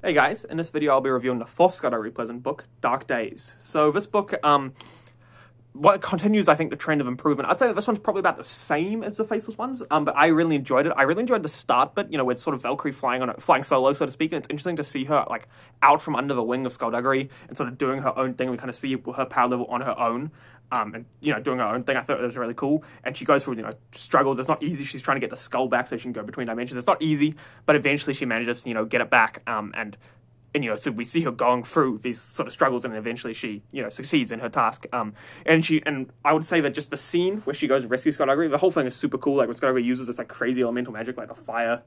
Hey guys, in this video I'll be reviewing the fourth Skulduggery Pleasant book, Dark Days. So this book, what continues, I think, the trend of improvement. I'd say that this one's probably about the same as the Faceless ones, but I really enjoyed it. I really enjoyed the start bit, with sort of Valkyrie flying solo, so to speak, and it's interesting to see her, like, out from under the wing of Skulduggery and sort of doing her own thing. We kind of see her power level on her own, and, doing her own thing. I thought it was really cool, and she goes through, struggles. It's not easy. She's trying to get the skull back so she can go between dimensions. It's not easy, but eventually she manages to, get it back, and so we see her going through these sort of struggles, and eventually she, succeeds in her task. And I would say that just the scene where she goes and rescues Skulduggery, the whole thing is super cool. Like, when Skulduggery uses this, like, crazy elemental magic, like a fire,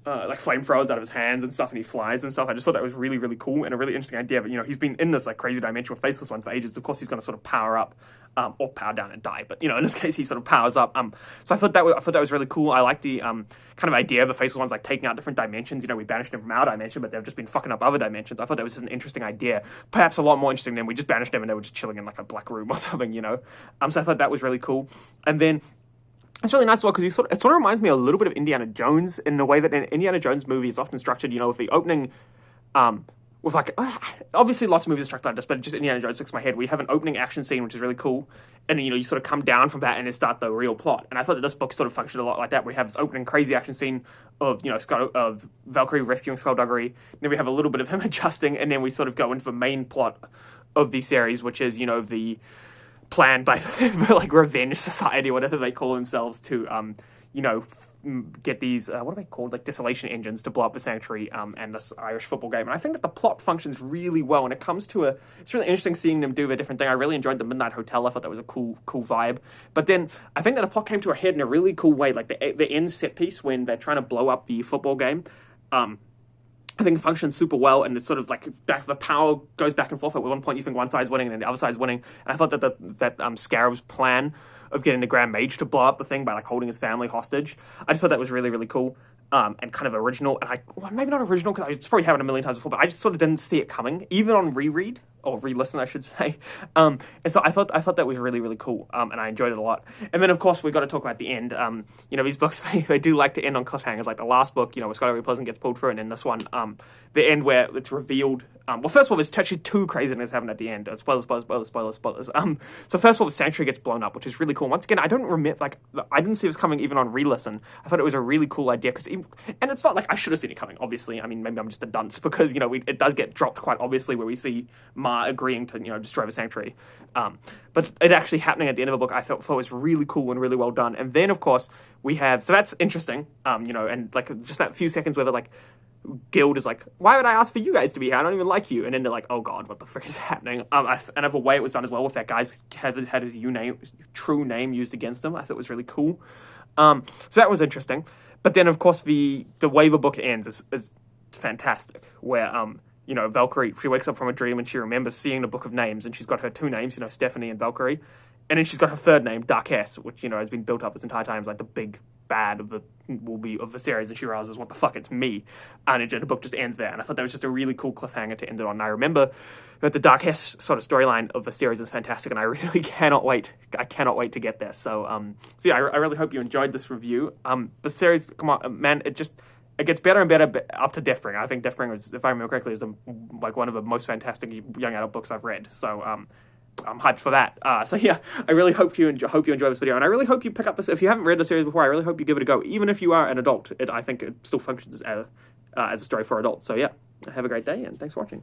like, flamethrowers out of his hands and stuff, and he flies and stuff. I just thought that was really, really cool and a really interesting idea. But, he's been in this, like, crazy dimension with Faceless ones for ages. Of course, he's going to sort of power up, or power down and die. But, in this case, he sort of powers up. So I thought that was really cool. I like the, kind of idea of the Faceless ones, like, taking out different dimensions. We banished them from our dimension, but they've just been fucking up other dimensions. I thought that was just an interesting idea. Perhaps a lot more interesting than we just banished them and they were just chilling in, like, a black room or something, So I thought that was really cool. And then it's really nice as well, because it sort of reminds me a little bit of Indiana Jones in the way that an Indiana Jones movie is often structured, with the opening, with like, obviously lots of movies are structured like this, but just Indiana Jones sticks in my head. We have an opening action scene, which is really cool, and then, you sort of come down from that and then start the real plot. And I thought that this book sort of functioned a lot like that. We have this opening crazy action scene of, of Valkyrie rescuing Skulduggery, then we have a little bit of him adjusting, and then we sort of go into the main plot of the series, which is, the planned by the, like, Revenge Society, whatever they call themselves, to, get these, what are they called, like, desolation engines to blow up the sanctuary, and this Irish football game. And I think that the plot functions really well when it comes to it's really interesting seeing them do a different thing. I really enjoyed the Midnight Hotel. I thought that was a cool vibe. But then I think that the plot came to a head in a really cool way, like the end set piece when they're trying to blow up the football game. I think it functions super well, and it's sort of like the power goes back and forth. At one point, you think one side's winning, and then the other side's winning. And I thought that Scarab's plan of getting the Grand Mage to blow up the thing by, like, holding his family hostage, I just thought that was really, really cool, and kind of original. And maybe not original, because it's probably happened a million times before, but I just sort of didn't see it coming, even on reread, or re-listen, I should say. And so I thought that was really, really cool, and I enjoyed it a lot. And then, of course, we got to talk about the end. These books, they do like to end on cliffhangers, like the last book, where Skulduggery Pleasant gets pulled through, and then this one, the end where it's revealed. Well, first of all, there's actually two craziness happening at the end. Spoilers. So first of all, the sanctuary gets blown up, which is really cool. Once again, I don't remember, like, I didn't see this coming even on re-listen. I thought it was a really cool idea, and it's not like I should have seen it coming, obviously. I mean, maybe I'm just a dunce, because, it does get dropped quite obviously, where we see Ma agreeing to, destroy the sanctuary. But it actually happening at the end of the book, I thought was really cool and really well done. And then, of course, we have, so that's interesting, and, like, just that few seconds where, like, Guild is like, why would I ask for you guys to be here? I don't even like you. And then they're like, oh god, what the frick is happening? And the way it was done as well, with that guy's had his true name used against him, I thought it was really cool. So that was interesting. But then, of course, the way the book ends is fantastic, where Valkyrie, she wakes up from a dream and she remembers seeing the book of names, and she's got her two names, Stephanie and Valkyrie, and then she's got her third name, Darkess, which has been built up this entire time as, like, the big bad of the series, and she realizes, what the fuck, it's me. And the book just ends there, and I thought that was just a really cool cliffhanger to end it on. And I remember that the Darkess sort of storyline of the series is fantastic, and I really cannot wait. I cannot wait to get there. So I really hope you enjoyed this review. The series, come on, man, it gets better and better up to Deathbringer. I think Deathbringer is, if I remember correctly, is one of the most fantastic young adult books I've read. So I'm hyped for that. So yeah, I really hope you enjoy this video, and I really hope you pick up this. If you haven't read the series before, I really hope you give it a go. Even if you are an adult, I think it still functions as a story for adults. So yeah, have a great day, and thanks for watching.